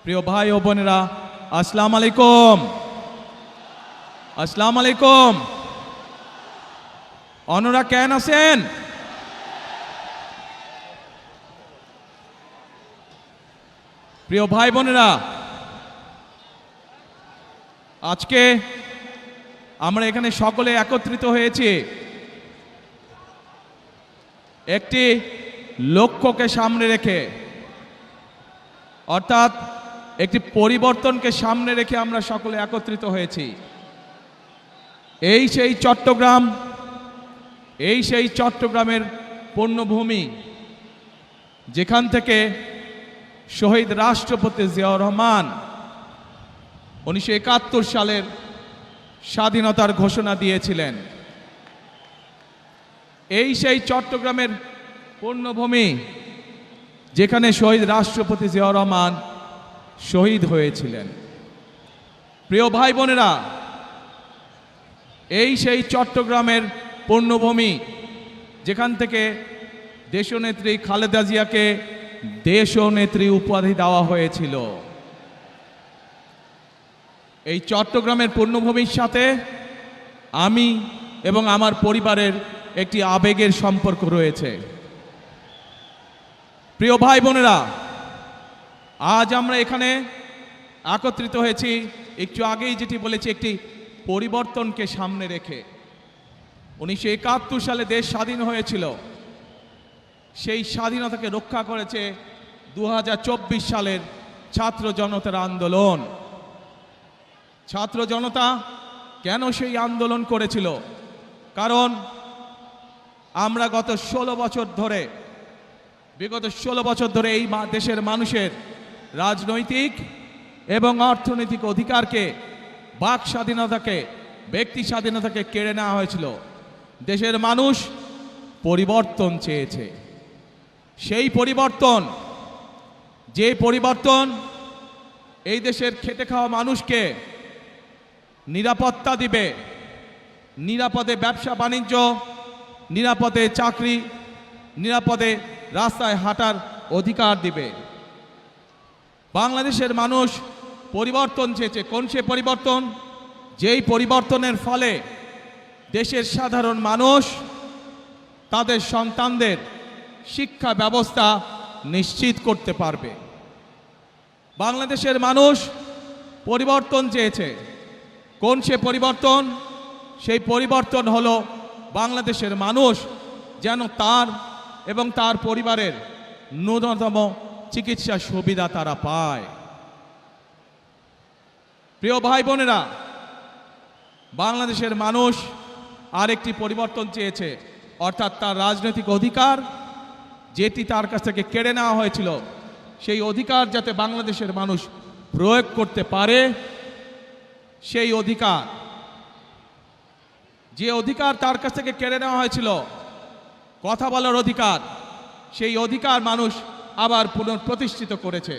প্রিয় ভাই ও বোনেরা, আসসালামু আলাইকুম। আসসালামু আলাইকুম। অন্যরা কেন আছেন? প্রিয় ভাই বোনেরা, আজকে আমরা এখানে সকলে একত্রিত হয়েছি একটি লক্ষ্যকে সামনে রেখে, অর্থাৎ একটি পরিবর্তনকে সামনে রেখে আমরা সকলে একত্রিত হয়েছি। এই সেই চট্টগ্রামের পুণ্যভূমি, যেখান থেকে শহীদ রাষ্ট্রপতি জিয়াউর রহমান 1971 সালের স্বাধীনতার ঘোষণা দিয়েছিলেন। এই সেই চট্টগ্রামের পুণ্যভূমি, যেখানে শহীদ রাষ্ট্রপতি জিয়াউর রহমান শহীদ হয়েছিলেন। প্রিয় ভাই বোনেরা, এই সেই চট্টগ্রামের পুণ্যভূমি, যেখান থেকে দেশনেত্রী খালেদা জিয়াকে দেশনেত্রী উপাধি দেওয়া হয়েছিল। এই চট্টগ্রামের পুণ্যভূমির সাথে আমি এবং আমার পরিবারের একটি আবেগের সম্পর্ক রয়েছে। প্রিয় ভাই বোনেরা, আজ আমরা এখানে একত্রিত হয়েছি একটু আগেই যেটি বলেছি, একটি পরিবর্তনকে সামনে রেখে। 1971 সালে দেশ স্বাধীন হয়েছিল। সেই স্বাধীনতাকে রক্ষা করেছে 2024 সালের ছাত্র জনতার আন্দোলন। ছাত্র জনতা কেন সেই আন্দোলন করেছিল? কারণ আমরা বিগত 16 বছর ধরে এই দেশের মানুষের রাজনৈতিক এবং অর্থনৈতিক অধিকারকে, বাক স্বাধীনতাকে, ব্যক্তি স্বাধীনতাকে কেড়ে নেওয়া হয়েছিল। দেশের মানুষ পরিবর্তন চেয়েছে। সেই পরিবর্তন, যে পরিবর্তন এই দেশের খেটে খাওয়া মানুষকে নিরাপত্তা দিবে, নিরাপদে ব্যবসা বাণিজ্য, নিরাপদে চাকরি, নিরাপদে রাস্তায় হাঁটার অধিকার দিবে। বাংলাদেশের মানুষ পরিবর্তন চেয়েছে। কোন সে পরিবর্তন? যেই পরিবর্তনের ফলে দেশের সাধারণ মানুষ তাদের সন্তানদের শিক্ষা ব্যবস্থা নিশ্চিত করতে পারবে। বাংলাদেশের মানুষ পরিবর্তন চেয়েছে। কোন সে পরিবর্তন? সেই পরিবর্তন হলো বাংলাদেশের মানুষ যেন তার এবং তার পরিবারের ন্যূনতম চিকিৎসা সুবিধা তারা পায়। প্রিয় ভাই বোনেরা, বাংলাদেশের মানুষ আরেকটি পরিবর্তন চেয়েছে, অর্থাৎ তার রাজনৈতিক অধিকার, যেটি তার কাছ থেকে কেড়ে নেওয়া হয়েছিল, সেই অধিকার যাতে বাংলাদেশের মানুষ প্রয়োগ করতে পারে। সেই অধিকার, যে অধিকার তার কাছ থেকে কেড়ে নেওয়া হয়েছিল, কথা বলার অধিকার, সেই অধিকার মানুষ আবার পুনঃপ্রতিষ্ঠিত করেছে।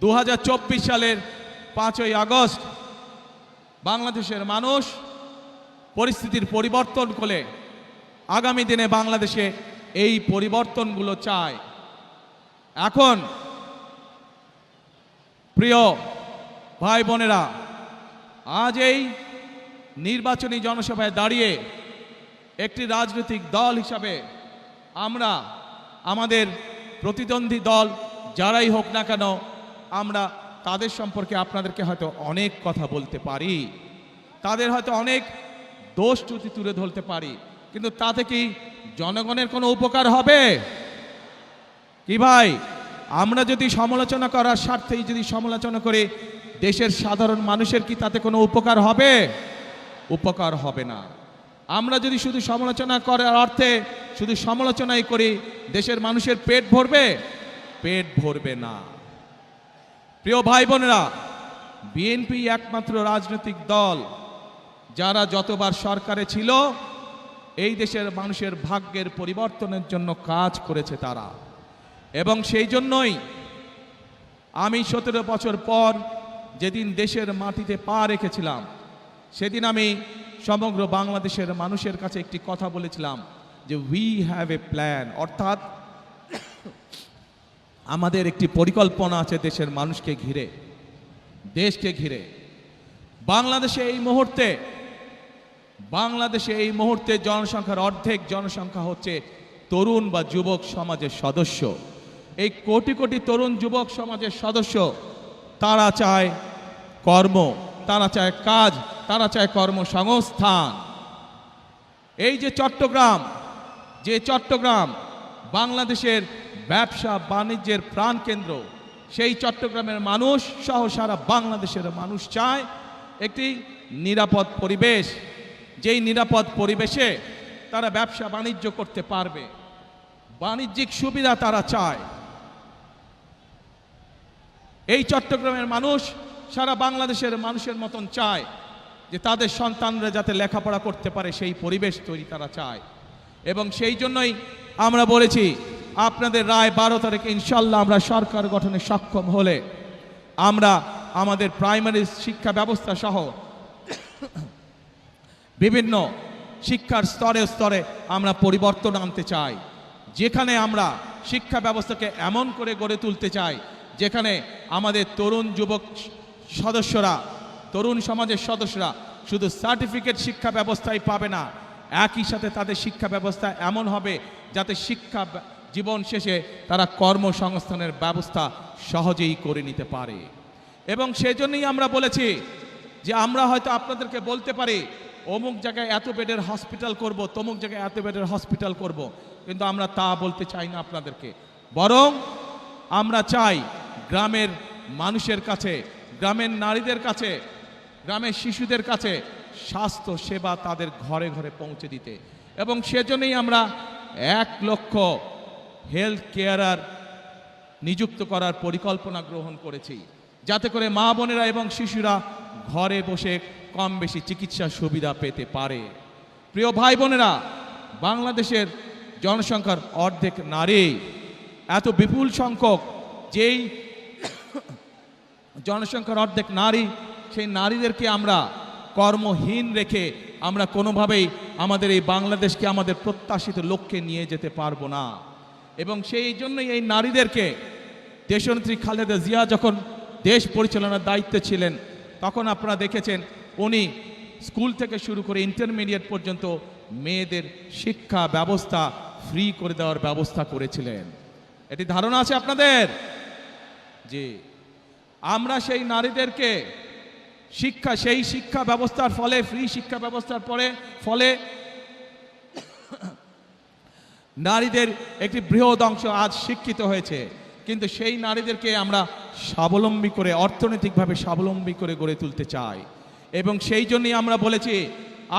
2024 সালের 5ই আগস্ট বাংলাদেশের মানুষ পরিস্থিতির পরিবর্তন করে আগামী দিনে বাংলাদেশে এই পরিবর্তনগুলো চায়। এখন প্রিয় ভাই বোনেরা, আজ এই নির্বাচনী জনসভায় দাঁড়িয়ে একটি রাজনৈতিক দল হিসাবে আমরা আমাদের প্রতিদ্বন্দ্বী দল যারাই হোক না কেন, আমরা তাদের সম্পর্কে আপনাদেরকে হয়তো অনেক কথা বলতে পারি, তাদের হয়তো অনেক দোষ ত্রুটি তুলে ধরতে পারি, কিন্তু তাতে কি জনগণের কোনো উপকার হবে? কি ভাই, আমরা যদি সমালোচনা করার স্বার্থেই যদি সমালোচনা করি, দেশের সাধারণ মানুষের কি তাতে কোনো উপকার হবে? উপকার হবে না। আমরা যদি শুধু সমালোচনা করার অর্থে শুধু সমালোচনাই করি, দেশের মানুষের পেট ভরবে? পেট ভরবে না। প্রিয় ভাই বোনেরা, বিএনপি একমাত্র রাজনৈতিক দল যারা যতবার সরকারে ছিল এই দেশের মানুষের ভাগ্যের পরিবর্তনের জন্য কাজ করেছে তারা। এবং সেই জন্যই আমি 17 বছর পর যেদিন দেশের মাটিতে পা রেখেছিলাম, সেদিন আমি সমগ্র বাংলাদেশের মানুষের কাছে একটি কথা বলেছিলাম যে উই হ্যাভ এ প্ল্যান, অর্থাৎ আমাদের একটি পরিকল্পনা আছে দেশের মানুষকে ঘিরে, দেশকে ঘিরে। বাংলাদেশে এই মুহূর্তে জনসংখ্যার অর্ধেক জনসংখ্যা হচ্ছে তরুণ বা যুবক সমাজের সদস্য। এই কোটি কোটি তরুণ যুবক সমাজের সদস্য তারা চায় কর্ম, তারা চায় কাজ, তারা চায় কর্মসংস্থান। এই যে চট্টগ্রাম বাংলাদেশের ব্যবসা বাণিজ্যের প্রাণকেন্দ্র, সেই চট্টগ্রামের মানুষ সহ সারা বাংলাদেশের মানুষ চায় একটি নিরাপদ পরিবেশ, যেই নিরাপদ পরিবেশে তারা ব্যবসা বাণিজ্য করতে পারবে, বাণিজ্যিক সুবিধা তারা চায়। এই চট্টগ্রামের মানুষ সারা বাংলাদেশের মানুষের মতন চায় যে তাদের সন্তানরা যাতে লেখাপড়া করতে পারে, সেই পরিবেশ তৈরি তারা চায়। এবং সেই জন্যই আমরা বলেছি আপনাদের রায় 12 তারিখে ইনশাল্লাহ আমরা সরকার গঠনে সক্ষম হলে আমরা আমাদের প্রাইমারি শিক্ষা ব্যবস্থা সহ বিভিন্ন শিক্ষার স্তরে স্তরে আমরা পরিবর্তন আনতে চাই, যেখানে আমরা শিক্ষা ব্যবস্থাকে এমন করে গড়ে তুলতে চাই যেখানে আমাদের তরুণ যুবক সদস্যরা, তরুণ সমাজের সদস্যরা শুধু সার্টিফিকেট শিক্ষা ব্যবস্থাই পাবে না, একই সাথে তাদের শিক্ষা ব্যবস্থা এমন হবে যাতে শিক্ষা জীবন শেষে তারা কর্মসংস্থানের ব্যবস্থা সহজেই করে নিতে পারে। এবং সেজন্যই আমরা বলেছি যে আমরা হয়তো আপনাদেরকে বলতে পারি অমুক জায়গায় এত বেডের হসপিটাল করব, তমুক জায়গায় এত বেডের হসপিটাল করব, কিন্তু আমরা তা বলতে চাই না আপনাদেরকে। বরং আমরা চাই গ্রামের মানুষের কাছে, গ্রামের নারীদের কাছে, গ্রামের শিশুদের কাছে স্বাস্থ্য সেবা তাদের ঘরে ঘরে পৌঁছে দিতে। এবং সেজন্যই আমরা 1 লক্ষ হেলথ কেয়ারার নিযুক্ত করার পরিকল্পনা গ্রহণ করেছি, যাতে করে মা বোনেরা এবং শিশুরা ঘরে বসে কম বেশি চিকিৎসা সুবিধা পেতে পারে। প্রিয় ভাই বোনেরা, বাংলাদেশের জনসংখ্যার অর্ধেক নারী, এত বিপুল সংখ্যক যেই জনসংখ্যার অর্ধেক নারী, সেই নারীদেরকে আমরা কর্মহীন রেখে আমরা কোনোভাবেই আমাদের এই বাংলাদেশকে আমাদের প্রত্যাশিত লক্ষ্যে নিয়ে যেতে পারবো না। এবং সেই জন্যই এই নারীদেরকে দেশনেত্রী খালেদা জিয়া যখন দেশ পরিচালনার দায়িত্বে ছিলেন, তখন আপনারা দেখেছেন উনি স্কুল থেকে শুরু করে ইন্টারমিডিয়েট পর্যন্ত মেয়েদের শিক্ষা ব্যবস্থা ফ্রি করে দেওয়ার ব্যবস্থা করেছিলেন। এটি ধারণা আছে আপনাদের যে আমরা সেই নারীদেরকে সেই শিক্ষা ব্যবস্থার ফলে, ফ্রি শিক্ষা ব্যবস্থার ফলে নারীদের একটি বৃহৎ অংশ আজ শিক্ষিত হয়েছে, কিন্তু সেই নারীদেরকে আমরা স্বাবলম্বী করে, অর্থনৈতিকভাবে স্বাবলম্বী করে গড়ে তুলতে চাই। এবং সেই জন্যই আমরা বলেছি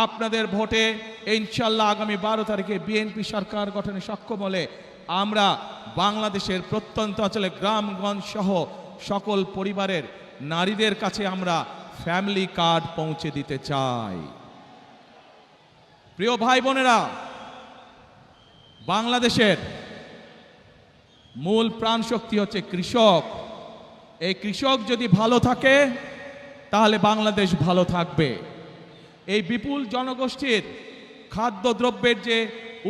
আপনাদের ভোটে ইনশাল্লাহ আগামী 12 তারিখে বিএনপি সরকার গঠনে সক্ষম হলে আমরা বাংলাদেশের প্রত্যন্ত অঞ্চলে গ্রামগঞ্জ সহ সকল পরিবারের নারীদের কাছে আমরা ফ্যামিলি কার্ড পৌঁছে দিতে চাই। প্রিয় ভাই বোনেরা, বাংলাদেশের মূল প্রাণ শক্তি হচ্ছে কৃষক। এই কৃষক যদি ভালো থাকে তাহলে বাংলাদেশ ভালো থাকবে। এই বিপুল জনগোষ্ঠীর খাদ্যদ্রব্যের যে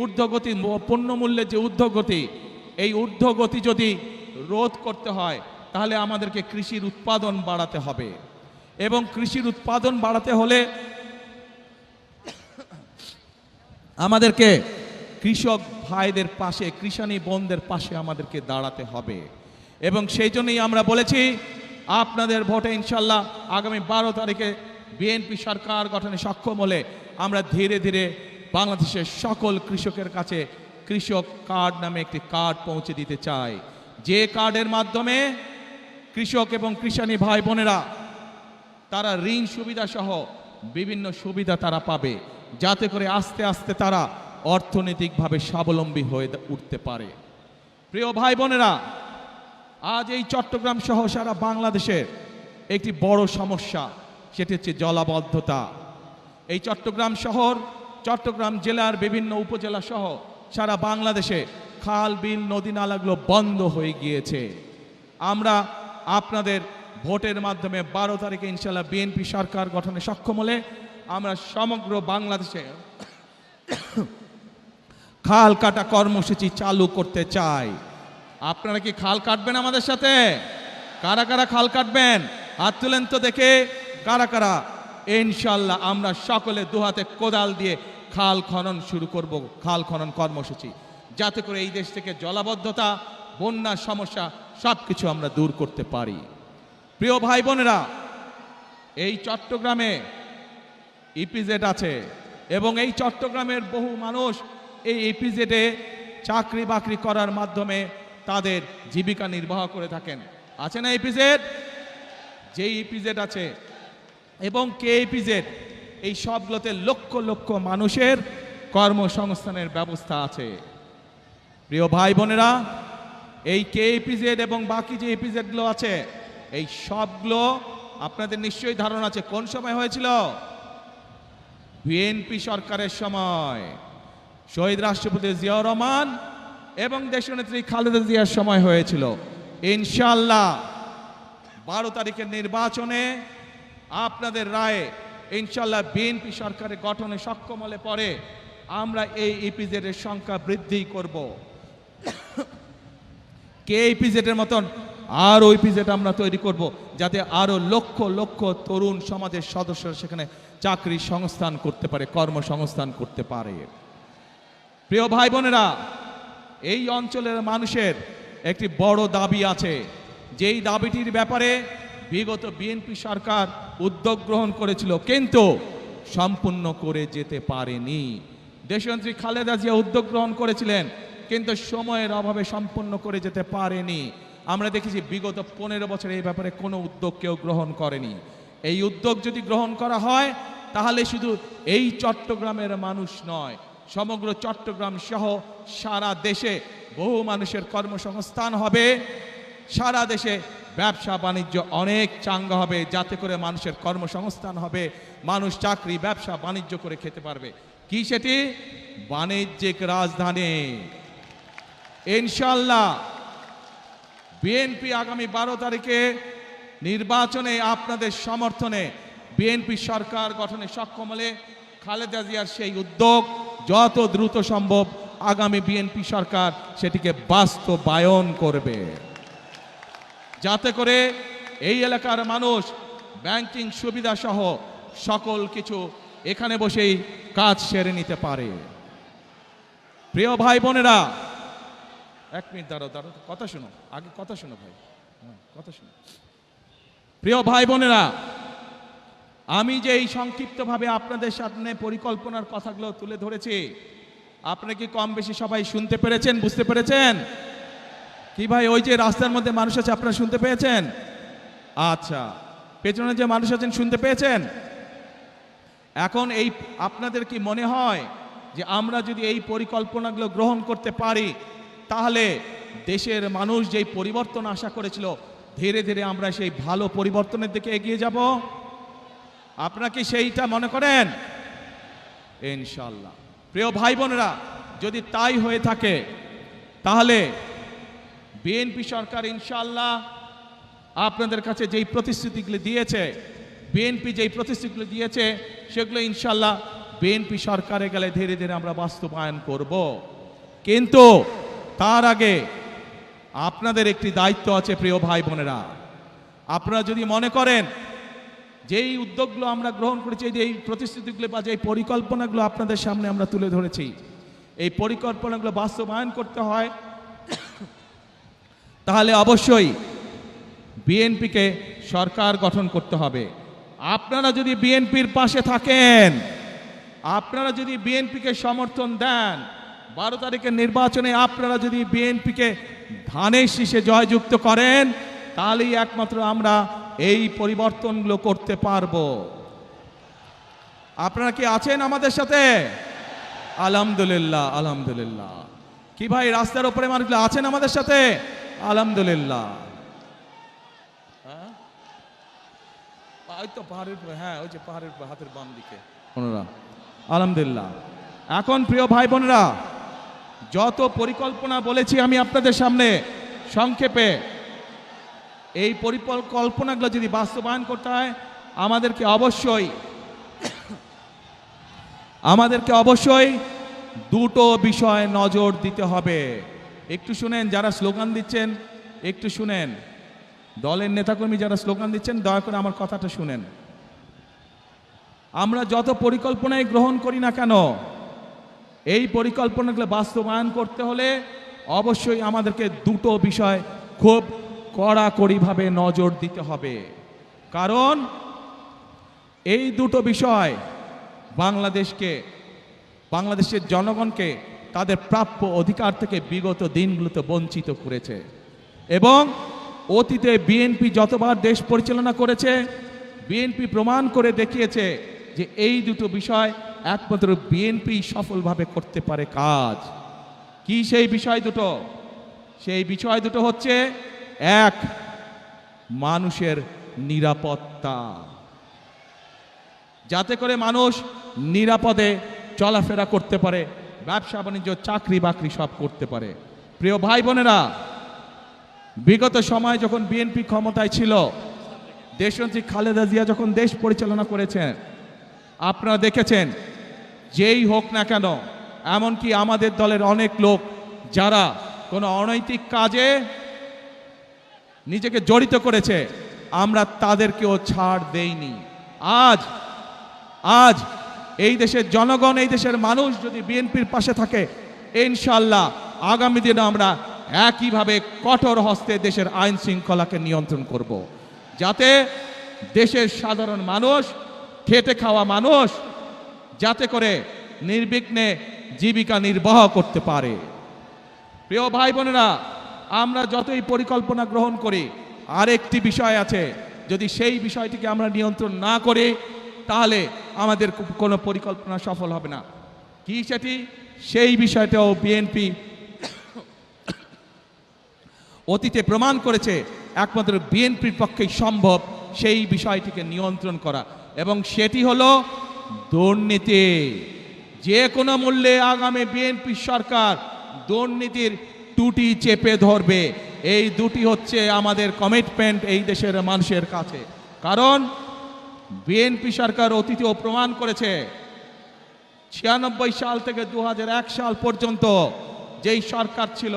ঊর্ধ্বগতি, পণ্যমূল্যের যে ঊর্ধ্বগতি, এই ঊর্ধ্বগতি যদি রোধ করতে হয় তাহলে আমাদেরকে কৃষির উৎপাদন বাড়াতে হবে। এবং কৃষির উৎপাদন বাড়াতে হলে আমাদেরকে কৃষক ভাইদের পাশে, কৃষানী বোনদের পাশে আমাদেরকে দাঁড়াতে হবে। এবং সেই জন্যই আমরা বলেছি আপনাদের ভোটে ইনশাল্লাহ আগামী 12 তারিখে বিএনপি সরকার গঠনে সক্ষম হলে আমরা ধীরে ধীরে বাংলাদেশের সকল কৃষকের কাছে কৃষক কার্ড নামে একটি কার্ড পৌঁছে দিতে চাই, যে কার্ডের মাধ্যমে কৃষক এবং কৃষানী ভাই বোনেরা তারা ঋণ সুবিধা সহ বিভিন্ন সুবিধা তারা পাবে, যাতে করে আস্তে আস্তে তারা অর্থনৈতিকভাবে স্বাবলম্বী হয়ে উঠতে পারে। প্রিয় ভাই বোনেরা, আজ এই চট্টগ্রাম সহ সারা বাংলাদেশের একটি বড় সমস্যা, সেটি হচ্ছে জলাবদ্ধতা। এই চট্টগ্রাম শহর, চট্টগ্রাম জেলার বিভিন্ন উপজেলা সহ সারা বাংলাদেশে খাল, বিল, নদী নালাগুলো বন্ধ হয়ে গিয়েছে। আমরা আপনাদের ভোটের মাধ্যমে 12 তারিখে ইনশাল্লাহ বিএনপি সরকার গঠনে সক্ষম হলে আমরা সমগ্র বাংলাদেশে খাল কাটা কর্মসূচি চালু করতে চাই। আপনারা কি খাল কাটবেন আমাদের সাথে? কারা কারা খাল কাটবেন হাত তুলেন তো দেখে, কারা কারা? ইনশাল্লাহ আমরা সকলে দুহাতে কোদাল দিয়ে খাল খনন শুরু করব, খাল খনন কর্মসূচি, যাতে করে এই দেশ থেকে জলাবদ্ধতা, বন্যার সমস্যা সবকিছু আমরা দূর করতে পারি। প্রিয় ভাই বোনেরা, এই চট্টগ্রামে ইপিজেড আছে এবং এই চট্টগ্রামের বহু মানুষ এই ইপিজেডে চাকরি বাকরি করার মাধ্যমে তাদের জীবিকা নির্বাহ করে থাকেন। আছে না ইপিজেড? যেই ইপিজেড আছে এবং কে ইপিজেড, এই সবগুলোতে লক্ষ লক্ষ মানুষের কর্মসংস্থানের ব্যবস্থা আছে। প্রিয় ভাই বোনেরা, এই কে ইপিজেড এবং বাকি যে ইপিজেডগুলো আছে, এই সবগুলো আপনাদের নিশ্চয়ই ধারণা আছে কোন সময় হয়েছিল? বিএনপি সরকারের সময়, শহীদ রাষ্ট্রপতি জিয়াউর রহমান এবং দেশনেত্রী খালেদা জিয়ার সময় হয়েছিল। ইনশাআল্লাহ 12 তারিখের নির্বাচনে আপনাদের রায়ে ইনশাআল্লাহ বিএনপি সরকারের গঠনে সক্ষম হলে পরে আমরা এই ইপিজেডের সংখ্যা বৃদ্ধি করব। কে ইপিজেডের মতন আরও ইপিজেড আমরা তৈরি করব, যাতে আরও লক্ষ লক্ষ তরুণ সমাজের সদস্যরা সেখানে চাকরি সংস্থান করতে পারে, কর্মসংস্থান করতে পারে। প্রিয় ভাই বোনেরা, এই অঞ্চলের মানুষের একটি বড় দাবি আছে, যেই দাবিটির ব্যাপারে বিগত বিএনপি সরকার উদ্যোগ গ্রহণ করেছিল কিন্তু সম্পূর্ণ করে যেতে পারেনি। দেশনেত্রী খালেদা জিয়া উদ্যোগ গ্রহণ করেছিলেন কিন্তু সময়ের অভাবে সম্পূর্ণ করে যেতে পারেনি। আমরা দেখেছি বিগত 15 বছরে এই ব্যাপারে কোনো উদ্যোগ কেউ গ্রহণ করেনি। এই উদ্যোগ যদি গ্রহণ করা হয় তাহলে শুধু এই চট্টগ্রামের মানুষ নয়, সমগ্র চট্টগ্রাম সহ সারা দেশে বহু মানুষের কর্মসংস্থান হবে, সারা দেশে ব্যবসা বাণিজ্য অনেক চাঙ্গা হবে, যাতে করে মানুষের কর্মসংস্থান হবে, মানুষ চাকরি ব্যবসা বাণিজ্য করে খেতে পারবে। কি সেটি? বাণিজ্যিক রাজধানী। ইনশাআল্লাহ বিএনপি আগামী 12 তারিখে নির্বাচনে আপনাদের সমর্থনে বিএনপি সরকার গঠনে সক্ষম হলে খালেদা জিয়ার সেই উদ্যোগ যত দ্রুত সম্ভব আগামী বিএনপি সরকার সেটিকে বাস্তবায়ন করবে, যাতে করে এই এলাকার মানুষ ব্যাংকিং সুবিধা সহ সকল কিছু এখানে বসেই কাজ সেরে নিতে পারে। প্রিয় ভাই বোনেরা, এক মিনিট দাঁড়াও, কথা শোনো, আগে কথা শোনো ভাই, কথা শোনো। প্রিয় ভাই বোনেরা, আমি যে এই সংক্ষিপ্তভাবে আপনাদের সামনে পরিকল্পনার কথাগুলো তুলে ধরেছি, আপনারা কি কম বেশি সবাই শুনতে পেরেছেন, বুঝতে পেরেছেন? কি ভাই, ওই যে রাস্তার মধ্যে মানুষ আছে আপনারা শুনতে পেয়েছেন? আচ্ছা, পেছনে যে মানুষ আছেন শুনতে পেয়েছেন? এখন এই আপনাদের কি মনে হয় যে আমরা যদি এই পরিকল্পনাগুলো গ্রহণ করতে পারি তাহলে দেশের মানুষ যেই পরিবর্তন আশা করেছিল ধীরে ধীরে আমরা সেই ভালো পরিবর্তনের দিকে এগিয়ে যাব? আপনারা কি সেইটা মনে করেন? ইনশাআল্লাহ। প্রিয় ভাই বোনেরা, যদি তাই হয়ে থাকে তাহলে বিএনপি সরকার ইনশাআল্লাহ আপনাদের কাছে যেই প্রতিশ্রুতিগুলো দিয়েছে, বিএনপি যেই প্রতিশ্রুতিগুলো দিয়েছে সেগুলো ইনশাআল্লাহ বিএনপি সরকারে গেলে ধীরে ধীরে আমরা বাস্তবায়ন করব। কিন্তু তার আগে আপনাদের একটি দায়িত্ব আছে প্রিয় ভাই বোনেরা। আপনারা যদি মনে করেন যেই উদ্যোগগুলো আমরা গ্রহণ করেছি, এই প্রতিশ্রুতিগুলো বা যেই পরিকল্পনাগুলো আপনাদের সামনে আমরা তুলে ধরেছি, এই পরিকল্পনাগুলো বাস্তবায়ন করতে হয়, তাহলে অবশ্যই বিএনপিকে সরকার গঠন করতে হবে। আপনারা যদি বিএনপির পাশে থাকেন, আপনারা যদি বিএনপিকে সমর্থন দেন, 12 তারিখের নির্বাচনে আপনারা যদি বিএনপিকে ধানের শীষে জয়যুক্ত করেন, তাহলেই একমাত্র আমরা এই পরিবর্তনগুলো করতে পারবো। আপনারা কি আছেন আমাদের সাথে? আলহামদুলিল্লাহ, আলহামদুলিল্লাহ। কি ভাই, রাস্তার উপরে মানুষগুলো আছেন আমাদের সাথে? আলহামদুলিল্লাহ। ওই তো পাহাড়ের উপরে, হ্যাঁ ওই যে পাহাড়ের উপরে হাতের বাম দিকে ওনারা, আলহামদুলিল্লাহ। এখন প্রিয় ভাই বোনেরা, যত পরিকল্পনা বলেছি আমি আপনাদের সামনে সংক্ষেপে, এই পরিকল্পনাগুলো যদি বাস্তবায়ন করতে হয় আমাদেরকে অবশ্যই দুটো বিষয় নজর দিতে হবে। একটু শুনেন, যারা স্লোগান দিচ্ছেন একটু শুনেন, দলের নেতাকর্মী যারা স্লোগান দিচ্ছেন দয়া করে আমার কথাটা শুনেন। আমরা যত পরিকল্পনাই গ্রহণ করি না কেন, এই পরিকল্পনাগুলো বাস্তবায়ন করতে হলে অবশ্যই আমাদেরকে দুটো বিষয় খুব কড়াকড়িভাবে নজর দিতে হবে। কারণ এই দুটো বিষয় বাংলাদেশের জনগণকে তাদের প্রাপ্য অধিকার থেকে বিগত দিনগুলোতে বঞ্চিত করেছে। এবং অতীতে বিএনপি যতবার দেশ পরিচালনা করেছে, বিএনপি প্রমাণ করে দেখিয়েছে যে এই দুটো বিষয় একমাত্র বিএনপি সফলভাবে করতে পারে কাজ। কি সেই বিষয় দুটো? সেই বিষয় দুটো হচ্ছে, এক, মানুষের নিরাপত্তা, যাতে করে মানুষ নিরাপদে চলাফেরা করতে পারে, ব্যবসা বাণিজ্য, চাকরি বাকরি সব করতে পারে। প্রিয় ভাই বোনেরা, বিগত সময় যখন বিএনপি ক্ষমতায় ছিল, দেশনেত্রী খালেদা জিয়া যখন দেশ পরিচালনা করেছেন, আপনারা দেখেছেন যেই হোক না কেন, এমনকি আমাদের দলের অনেক লোক যারা কোনো অনৈতিক কাজে নিজেকে জড়িত করেছে, আমরা তাদেরকেও ছাড় দেইনি। আজ এই দেশের জনগণ, এই দেশের মানুষ যদি বিএনপির পাশে থাকে, ইনশাআল্লাহ আগামী দিনে আমরা একইভাবে কঠোর হস্তে দেশের আইন শৃঙ্খলাকে নিয়ন্ত্রণ করব, যাতে দেশের সাধারণ মানুষ, খেটে খাওয়া মানুষ যাতে করে নির্বিঘ্নে জীবিকা নির্বাহ করতে পারে। প্রিয় ভাই বোনেরা, আমরা যতই পরিকল্পনা গ্রহণ করি, আরেকটি বিষয় আছে, যদি সেই বিষয়টিকে আমরা নিয়ন্ত্রণ না করি তাহলে আমাদের কোনো পরিকল্পনা সফল হবে না। কি সেটি? সেই বিষয়টাও বিএনপি অতীতে প্রমাণ করেছে একমাত্র বিএনপির পক্ষেই সম্ভব সেই বিষয়টিকে নিয়ন্ত্রণ করা, এবং সেটি হলো দুর্নীতি। যে কোনো মূল্যে আগামী বিএনপি সরকার দুর্নীতির টুটি চেপে ধরবে। এই দুটি হচ্ছে আমাদের কমিটমেন্ট এই দেশের মানুষের কাছে। কারণ বিএনপি সরকার অতীতেও প্রমাণ করেছে, 96 সাল থেকে 2001 সাল পর্যন্ত যেই সরকার ছিল,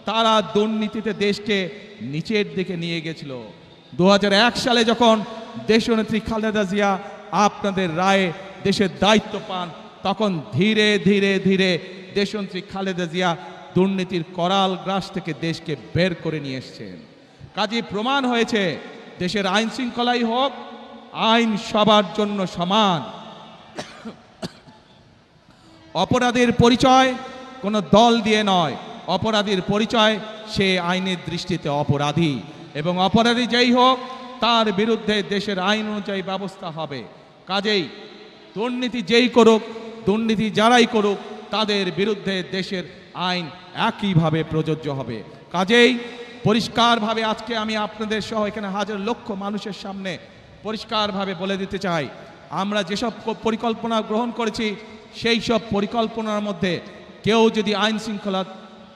তারা দুর্নীতিতে দেশকে নিচের দিকে নিয়ে গেছিল। 2001 সালে যখন দেশনেত্রী খালেদা জিয়া আপনাদের রায়ে দেশের দায়িত্ব পান, তখন ধীরে ধীরে ধীরে দেশনেত্রী খালেদা জিয়া দুর্নীতির করাল গ্রাস থেকে দেশকে বের করে নিয়ে এসেছেন। কাজে প্রমাণ হয়েছে, দেশের আইন শৃঙ্খলাই হোক, আইন সবার জন্য সমান। অপরাধের পরিচয় কোনো দল দিয়ে নয়, অপরাধীর পরিচয় সে আইনের দৃষ্টিতে অপরাধী, এবং অপরাধী যেই হোক তার বিরুদ্ধে দেশের আইন অনুযায়ী ব্যবস্থা হবে। কাজেই দুর্নীতি যেই করুক, দুর্নীতি যারাই করুক, তাদের বিরুদ্ধে দেশের আইন একইভাবে প্রযোজ্য হবে। কাজেই পরিষ্কারভাবে আজকে আমি আপনাদের সহ এখানে হাজার লক্ষ মানুষের সামনে পরিষ্কারভাবে বলে দিতে চাই, আমরা যেসব পরিকল্পনা গ্রহণ করেছি, সেই সব পরিকল্পনার মধ্যে কেউ যদি আইন শৃঙ্খলা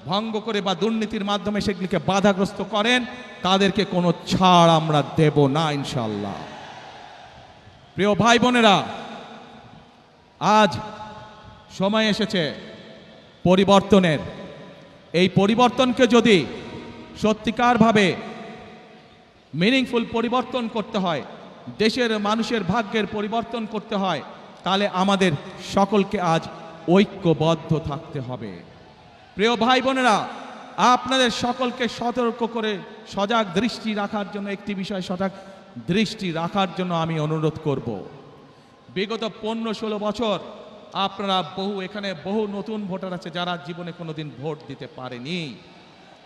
ভঙ্গ করে বা দুর্নীতির মাধ্যমে সেগুলিকে বাধাগ্রস্ত করেন, তাদেরকে কোনো ছাড় আমরা দেব না ইনশাআল্লাহ। প্রিয় ভাই বোনেরা, আজ সময় এসেছে পরিবর্তনের। এই পরিবর্তনকে যদি সত্যিকারভাবে মিনিংফুল পরিবর্তন করতে হয়, দেশের মানুষের ভাগ্যের পরিবর্তন করতে হয়, তাহলে আমাদের সকলকে আজ ঐক্যবদ্ধ থাকতে হবে। প্রিয় ভাই বোনেরা, আপনাদের সকলকে সতর্ক করে সজাগ দৃষ্টি রাখার জন্য, একটি বিষয় সজাগ দৃষ্টি রাখার জন্য আমি অনুরোধ করব। বিগত 15-16 বছর আপনারা এখানে বহু নতুন ভোটার আছে যারা জীবনে কোনোদিন ভোট দিতে পারেনি।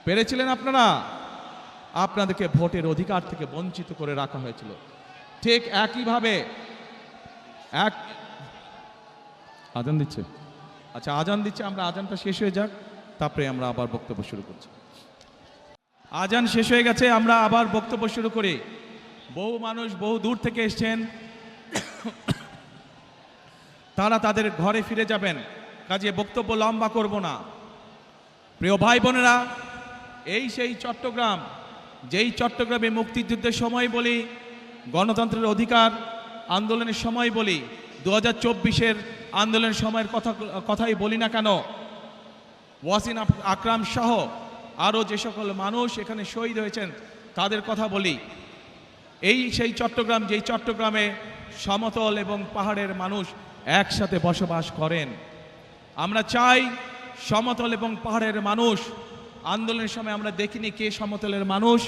পেরেছিলেন আপনারা? আপনাদেরকে ভোটের অধিকার থেকে বঞ্চিত করে রাখা হয়েছিল। ঠিক একইভাবে আজান দিচ্ছে, আচ্ছা আজান দিচ্ছে, আমরা আজানটা শেষ হয়ে যাক, তারপরে আমরা আবার বক্তব্য শুরু করছি। আজান শেষ হয়ে গেছে, আমরা আবার বক্তব্য শুরু করি। বহু মানুষ বহু দূর থেকে এসছেন, তারা তাদের ঘরে ফিরে যাবেন, কাজে বক্তব্য লম্বা করব না। প্রিয় ভাই বোনেরা, এই সেই চট্টগ্রাম, যেই চট্টগ্রামে মুক্তিযুদ্ধের সময় বলি, গণতন্ত্রের অধিকার আন্দোলনের সময় বলি, 2024-এর আন্দোলনের সময়ের কথাই বলি না কেন, ওয়াসিম আকরাম সহ আরও যে সকল মানুষ এখানে শহীদ হয়েছেন তাদের কথা বলি। এই সেই চট্টগ্রাম, যেই চট্টগ্রামে সমতল এবং পাহাড়ের মানুষ একসাথে বসবাস করেন। আমরা চাই সমতল এবং পাহাড়ের মানুষ, আন্দোলনের সময় আমরা দেখিনি কে সমতলের মানুষ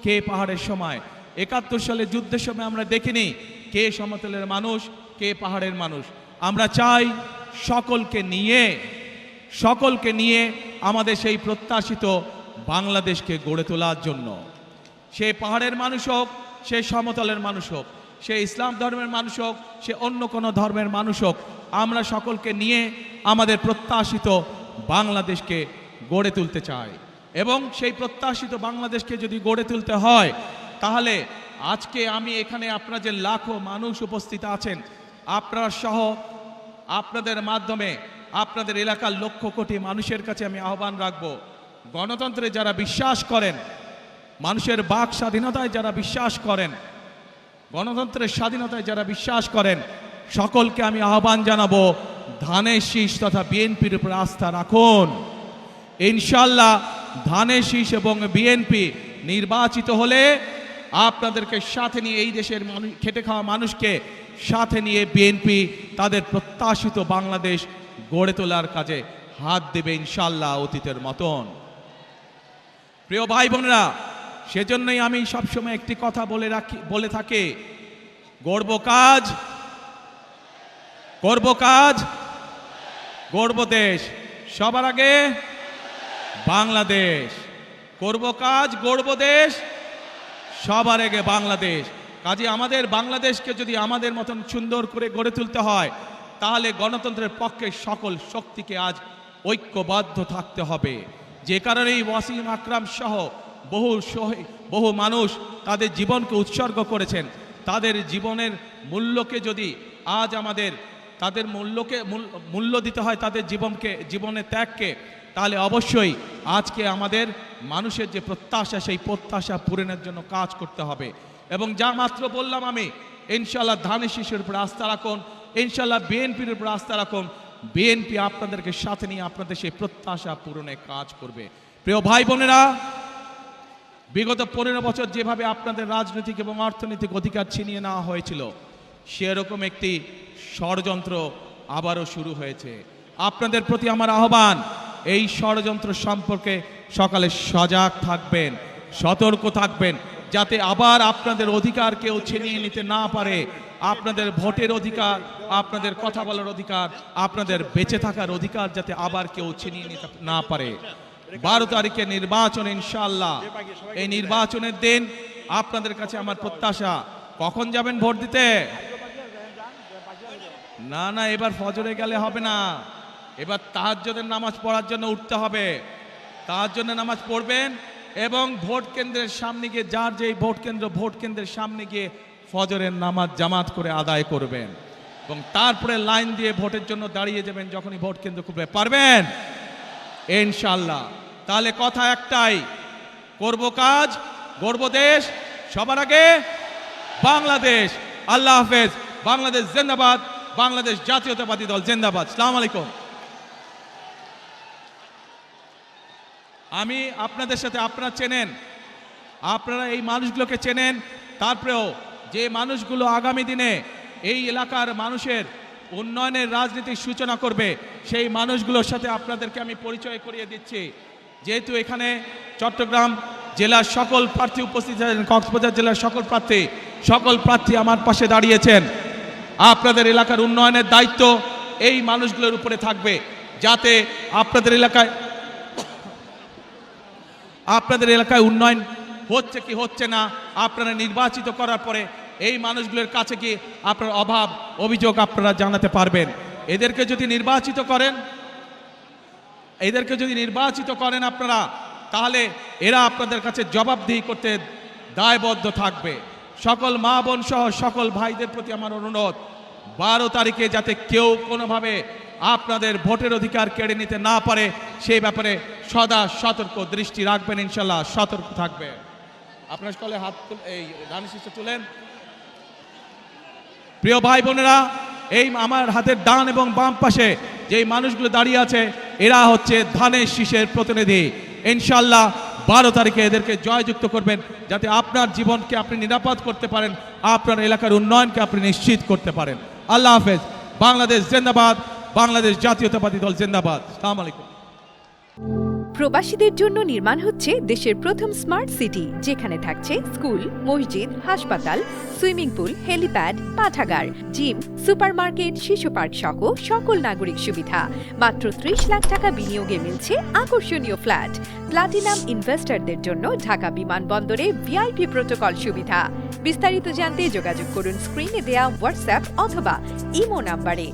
কে পাহাড়ের সময়, 71 সালে যুদ্ধের সময় আমরা দেখিনি কে সমতলের মানুষ কে পাহাড়ের মানুষ। আমরা চাই সকলকে নিয়ে আমাদের সেই প্রত্যাশিত বাংলাদেশকে গড়ে তোলার জন্য। সে পাহাড়ের মানুষ হোক, সে সমতলের মানুষ হোক, সে ইসলাম ধর্মের মানুষ হোক, সে অন্য কোনো ধর্মের মানুষ হোক, আমরা সকলকে নিয়ে আমাদের প্রত্যাশিত বাংলাদেশকে গড়ে তুলতে চাই। এবং সেই প্রত্যাশিত বাংলাদেশকে যদি গড়ে তুলতে হয়, তাহলে আজকে আমি এখানে আপনারা যে লাখো মানুষ উপস্থিত আছেন, আপনারা সহ আপনাদের মাধ্যমে আপনাদের এলাকার লক্ষ কোটি মানুষের কাছে আমি আহ্বান রাখব, গণতন্ত্রে যারা বিশ্বাস করেন, মানুষের বাক স্বাধীনতায় যারা বিশ্বাস করেন, গণতন্ত্রের স্বাধীনতায় যারা বিশ্বাস করেন, সকলকে আমি আহ্বান জানাবো ধানের শীষ তথা বিএনপির উপর আস্থা রাখুন। ইনশাল্লাহ ধানের শীষ এবং বিএনপি নির্বাচিত হলে আপনাদেরকে সাথে নিয়ে, এই দেশের মানুষ, খেটে খাওয়া মানুষকে সাথে নিয়ে বিএনপি তাদের প্রত্যাশিত বাংলাদেশ গড়ে তোলার কাজে হাত দেবে ইনশাল্লাহ, অতীতের মতন। প্রিয় ভাই বোনেরা, সেজন্যই আমি সবসময় একটি কথা বলে থাকি, গড়ব কাজ, গড়ব দেশ, সবার আগে বাংলাদেশ। করব কাজ, গড়ব দেশ, সবার আগে বাংলাদেশ। কাজে আমাদের বাংলাদেশকে যদি আমাদের মতন সুন্দর করে গড়ে তুলতে হয়, তাহলে গণতন্ত্রের পক্ষে সকল শক্তিকে আজ ঐক্যবদ্ধ থাকতে হবে। যে কারণেই ওয়াসিম আকরাম সহ বহু মানুষ তাদের জীবনকে উৎসর্গ করেছেন। তাদের জীবনের মূল্যকে যদি আজ আমাদের তাদের মূল্য দিতে হয়, তাদের জীবনের ত্যাগকে, তাহলে অবশ্যই আজকে আমাদের মানুষের যে প্রত্যাশা, সেই প্রত্যাশা পূরণের জন্য কাজ করতে হবে। এবং যা মাত্র বললাম আমি, ইনশাল্লাহ ধানের শীষের উপর আস্থা রাখুন, ইনশাল্লাহ বিএনপির উপর আস্থা রাখুন। বিএনপি আপনাদেরকে সাথে নিয়ে আপনাদের সেই প্রত্যাশা পূরণে কাজ করবে। প্রিয় ভাই বোনেরা, বিগত 15 বছর যেভাবে আপনাদের রাজনৈতিক এবং অর্থনৈতিক অধিকার ছিনিয়ে নেওয়া হয়েছিল, সেরকম একটি ষড়যন্ত্র আবারও শুরু হয়েছে। আপনাদের প্রতি আমার আহ্বান, এই ষড়যন্ত্র সম্পর্কে সকালে সজাগ থাকবেন, সতর্ক থাকবেন, যাতে আবার আপনাদের অধিকার কেউ ছিনিয়ে নিতে না পারে। আপনাদের ভোটের অধিকার, আপনাদের কথা বলার অধিকার, আপনাদের বেঁচে থাকার অধিকার যাতে আবার কেউ ছিনিয়ে নিতে না পারে। 12 তারিখে নির্বাচন, ইনশাআল্লাহ এই নির্বাচনের দিন আপনাদের কাছে আমার প্রত্যাশা, কখন যাবেন ভোট দিতে? না, এবার ফজরে গেলে হবে না, এবার তাহাজ্জুদের নামাজ পড়ার জন্য উঠতে হবে। তাহাজ্জুদের নামাজ পড়বেন এবং ভোট কেন্দ্রের সামনে গিয়ে, যার যেই ভোট কেন্দ্রের সামনে গিয়ে ফজরের নামাজ জামাত করে আদায় করবেন এবং তারপরে লাইন দিয়ে ভোটের জন্য দাঁড়িয়ে যাবেন যখনই ভোট কেন্দ্র খুলবে। পারবেন ইনশাআল্লাহ? তাহলে কথা একটাই, করব কাজ, গড়ব দেশ, সবার আগে বাংলাদেশ। আল্লাহ হাফেজ। বাংলাদেশ জিন্দাবাদ, বাংলাদেশ জাতীয়তাবাদী দল জিন্দাবাদ। আসসালামু আলাইকুম। আমি আপনাদের সাথে, আপনারা চেনেন, আপনারা এই মানুষগুলোকে চেনেন, তারপরেও যে মানুষগুলো আগামী দিনে এই এলাকার মানুষের উন্নয়নের রাজনীতির সূচনা করবে, সেই মানুষগুলোর সাথে আপনাদেরকে আমি পরিচয় করিয়ে দিচ্ছি। যেহেতু এখানে চট্টগ্রাম জেলার সকল প্রার্থী উপস্থিত আছেন, কক্সবাজার জেলার সকল প্রার্থী আমার পাশে দাঁড়িয়েছেন। আপনাদের এলাকার উন্নয়নের দায়িত্ব এই মানুষগুলোর উপরে থাকবে, যাতে আপনাদের এলাকায় উন্নয়ন হচ্ছে কি হচ্ছে না, আপনারা নির্বাচিত করার পরে এই মানুষগুলোর কাছে কি আপনার অভাব অভিযোগ আপনারা জানাতে পারবেন। এদেরকে যদি নির্বাচিত করেন আপনারা, তাহলে এরা আপনাদের কাছে জবাবদিহি করতে দায়বদ্ধ থাকবে। সকল মা বোন সহ সকল ভাইদের প্রতি আমার অনুরোধ, 12 তারিখে যাতে কেউ কোনোভাবে আপনাদের ভোটের অধিকার কেড়ে নিতে না পারে, সেই ব্যাপারে সদা সতর্ক দৃষ্টি রাখবেন। ইনশাল্লাহ সতর্ক থাকবে। আপনার সকলে হাত এই ধানের শীষে তুলেন। প্রিয় ভাই বোনেরা, এই আমার হাতের ডান এবং বাম পাশে যেই মানুষগুলো দাঁড়িয়ে আছে, এরা হচ্ছে ধানের শীষের প্রতিনিধি। ইনশাআল্লাহ 12 তারিখে এদেরকে জয়যুক্ত করবেন, যাতে আপনার জীবনকে আপনি নিরাপদ করতে পারেন, আপনার এলাকার উন্নয়নকে আপনি নিশ্চিত করতে পারেন। আল্লাহ হাফেজ। বাংলাদেশ জিন্দাবাদ, বাংলাদেশ জাতীয়তাবাদী দল জিন্দাবাদ। আসসালামু আলাইকুম। প্রবাসীদের জন্য নির্মাণ হচ্ছে দেশের প্রথম স্মার্ট সিটি, যেখানে থাকছে স্কুল, মসজিদ, হাসপাতাল, সুইমিং পুল, হেলিপ্যাড, পাঠাগার, জিম, সুপারমার্কেট, শিশু পার্ক সহ সকল নাগরিক সুবিধা। মাত্র 30 লাখ টাকা বিনিয়োগে মিলছে আকর্ষণীয় ফ্ল্যাট। প্লাটিনাম ইনভেস্টরদের জন্য ঢাকা বিমানবন্দরে ভিআইপি প্রোটোকল সুবিধা। বিস্তারিত জানতে যোগাযোগ করুন স্ক্রিনে দেয়া হোয়াটসঅ্যাপ অথবা ইমো নাম্বারে।